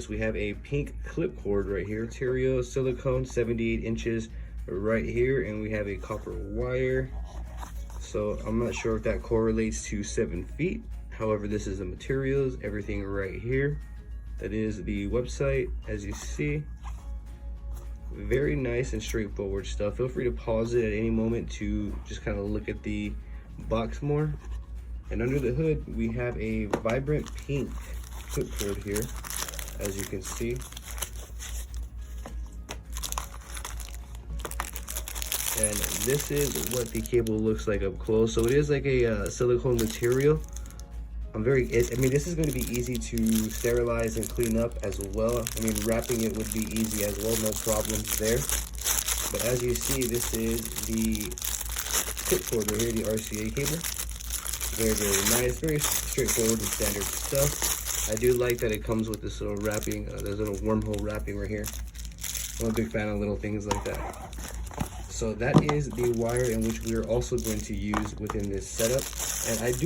We have a pink clip cord right here, material silicone, 78 inches right here, and we have a copper wire. So I'm not sure if that correlates to 7 feet. However, this is the materials, everything right here. That is the website, as you see. Very nice and straightforward stuff. Feel free to pause it at any moment to just kind of look at the box more. And under the hood, we have a vibrant pink clip cord here, as you can see. And this is what the cable looks like up close. So it is like a silicone material. I mean, this is going to be easy to sterilize and clean up as well. I mean, wrapping it would be easy as well, no problems there. But as you see, this is the clip cord right here, the RCA cable. Very, very nice, very straightforward and standard stuff. I do like that it comes with this little wrapping, there's a little wormhole wrapping right here. I'm a big fan of little things like that. So that is the wire in which we are also going to use within this setup. And I do